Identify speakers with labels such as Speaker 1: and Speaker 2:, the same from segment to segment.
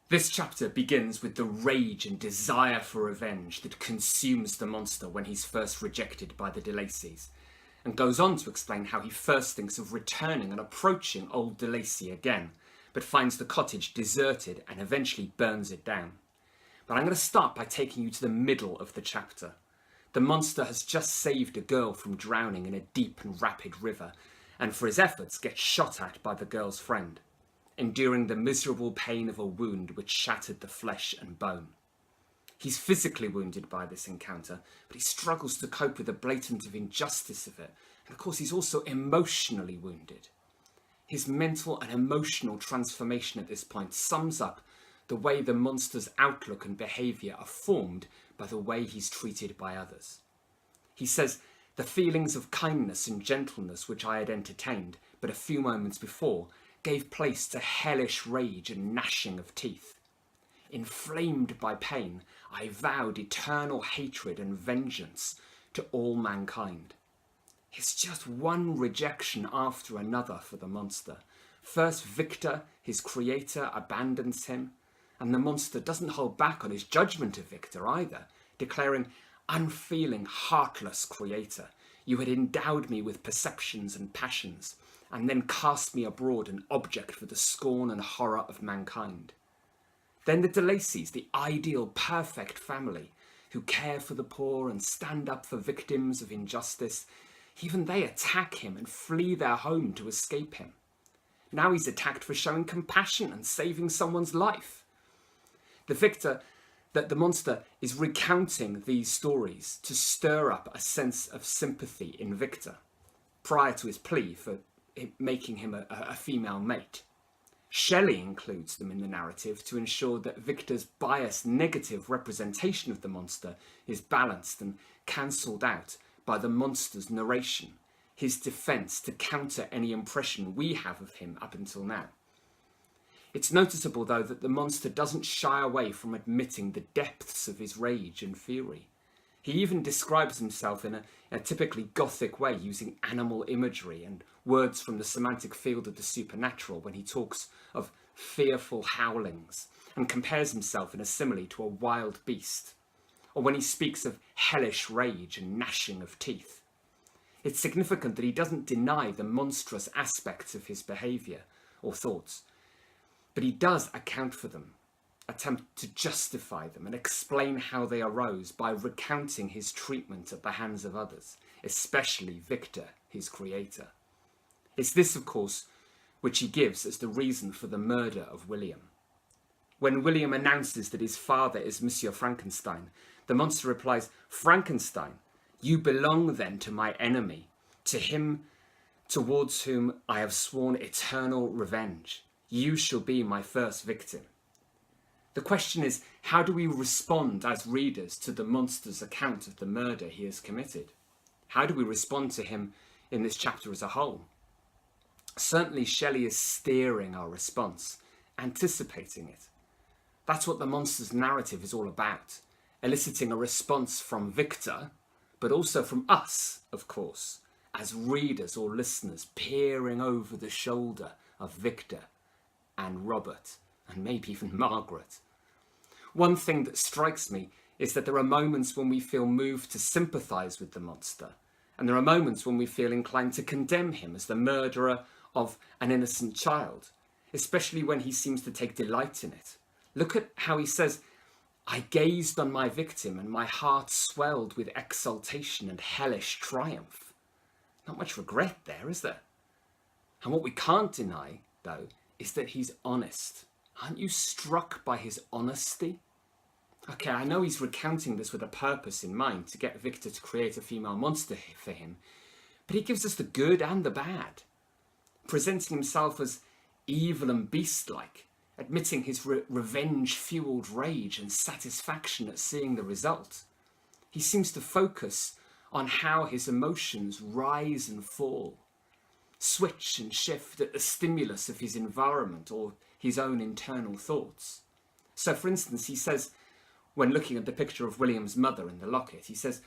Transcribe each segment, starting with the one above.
Speaker 1: This chapter begins with the rage and desire for revenge that consumes the monster when he's first rejected by the de Lacys, and goes on to explain how he first thinks of returning and approaching old de Lacy again, but finds the cottage deserted and eventually burns it down. But I'm going to start by taking you to the middle of the chapter. The monster has just saved a girl from drowning in a deep and rapid river, and for his efforts gets shot at by the girl's friend, enduring the miserable pain of a wound which shattered the flesh and bone. He's physically wounded by this encounter, but he struggles to cope with the blatant injustice of it, and of course he's also emotionally wounded. His mental and emotional transformation at this point sums up the way the monster's outlook and behaviour are formed by the way he's treated by others. He says, "The feelings of kindness and gentleness which I had entertained but a few moments before gave place to hellish rage and gnashing of teeth. Inflamed by pain, I vowed eternal hatred and vengeance to all mankind." It's just one rejection after another for the monster. First, Victor, his creator, abandons him, and the monster doesn't hold back on his judgment of Victor either, declaring, "Unfeeling, heartless creator, you had endowed me with perceptions and passions, and then cast me abroad an object for the scorn and horror of mankind." Then the de Lacys, the ideal, perfect family, who care for the poor and stand up for victims of injustice, even they attack him and flee their home to escape him. Now he's attacked for showing compassion and saving someone's life. The monster is recounting these stories to stir up a sense of sympathy in Victor, prior to his plea for making him a female mate. Shelley includes them in the narrative to ensure that Victor's biased negative representation of the monster is balanced and cancelled out by the monster's narration, his defence to counter any impression we have of him up until now. It's noticeable, though, that the monster doesn't shy away from admitting the depths of his rage and fury. He even describes himself in a typically gothic way, using animal imagery and words from the semantic field of the supernatural when he talks of fearful howlings and compares himself in a simile to a wild beast, or when he speaks of hellish rage and gnashing of teeth. It's significant that he doesn't deny the monstrous aspects of his behaviour or thoughts, but he does account for them, attempt to justify them and explain how they arose by recounting his treatment at the hands of others, especially Victor, his creator. It's this, of course, which he gives as the reason for the murder of William. When William announces that his father is Monsieur Frankenstein, the monster replies, "Frankenstein, you belong then to my enemy, to him towards whom I have sworn eternal revenge. You shall be my first victim." The question is, how do we respond as readers to the monster's account of the murder he has committed? How do we respond to him in this chapter as a whole? Certainly Shelley is steering our response, anticipating it. That's what the monster's narrative is all about, eliciting a response from Victor, but also from us, of course, as readers or listeners peering over the shoulder of Victor and Robert, and maybe even Margaret. One thing that strikes me is that there are moments when we feel moved to sympathise with the monster, and there are moments when we feel inclined to condemn him as the murderer of an innocent child, especially when he seems to take delight in it. Look at how he says, "I gazed on my victim and my heart swelled with exultation and hellish triumph." Not much regret there, is there? And what we can't deny, though, is that he's honest. Aren't you struck by his honesty? Okay, I know he's recounting this with a purpose in mind, to get Victor to create a female monster for him, but he gives us the good and the bad, presenting himself as evil and beast-like, admitting his revenge-fueled rage and satisfaction at seeing the result. He seems to focus on how his emotions rise and fall, switch and shift at the stimulus of his environment or his own internal thoughts. So, for instance, he says, when looking at the picture of William's mother in the locket, he says,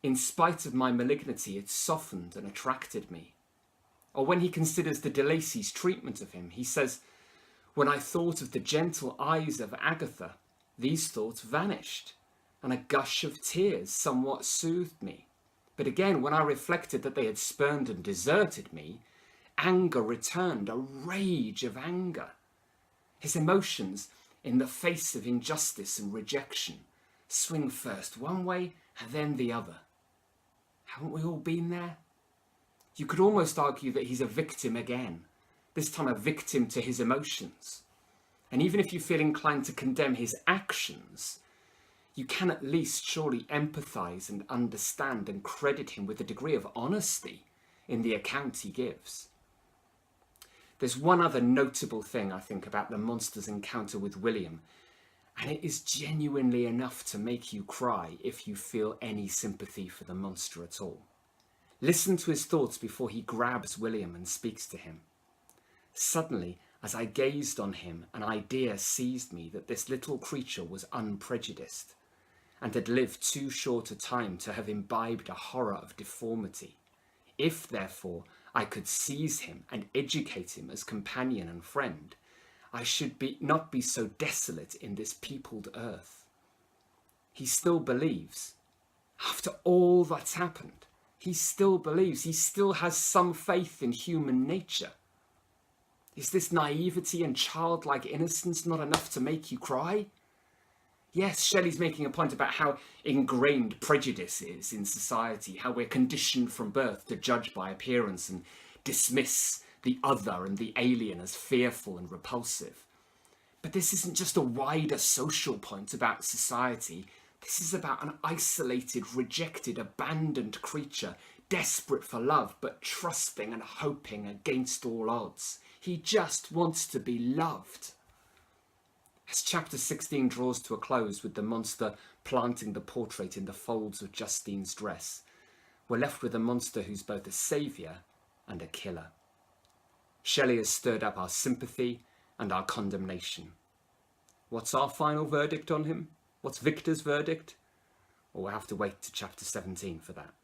Speaker 1: "In spite of my malignity, it softened and attracted me." Or when he considers the de Lacys' treatment of him, he says, When I thought of the gentle eyes of Agatha, these thoughts vanished, and a gush of tears somewhat soothed me. But again, when I reflected that they had spurned and deserted me, anger returned, a rage of anger. His emotions, in the face of injustice and rejection, swing first one way and then the other. Haven't we all been there? You could almost argue that he's a victim again, this time a victim to his emotions. And even if you feel inclined to condemn his actions, you can at least surely empathise and understand and credit him with a degree of honesty in the account he gives. There's one other notable thing, I think, about the monster's encounter with William, and it is genuinely enough to make you cry if you feel any sympathy for the monster at all. Listen to his thoughts before he grabs William and speaks to him. Suddenly, as I gazed on him, an idea seized me that this little creature was unprejudiced, and had lived too short a time to have imbibed a horror of deformity. If, therefore, I could seize him and educate him as companion and friend, I should not be so desolate in this peopled earth. He still believes. After all that's happened, he still believes. He still has some faith in human nature. Is this naivety and childlike innocence not enough to make you cry? Yes, Shelley's making a point about how ingrained prejudice is in society, how we're conditioned from birth to judge by appearance and dismiss the other and the alien as fearful and repulsive. But this isn't just a wider social point about society. This is about an isolated, rejected, abandoned creature, desperate for love, but trusting and hoping against all odds. He just wants to be loved. As chapter 16 draws to a close with the monster planting the portrait in the folds of Justine's dress, we're left with a monster who's both a saviour and a killer. Shelley has stirred up our sympathy and our condemnation. What's our final verdict on him? What's Victor's verdict? Well, we'll have to wait to chapter 17 for that.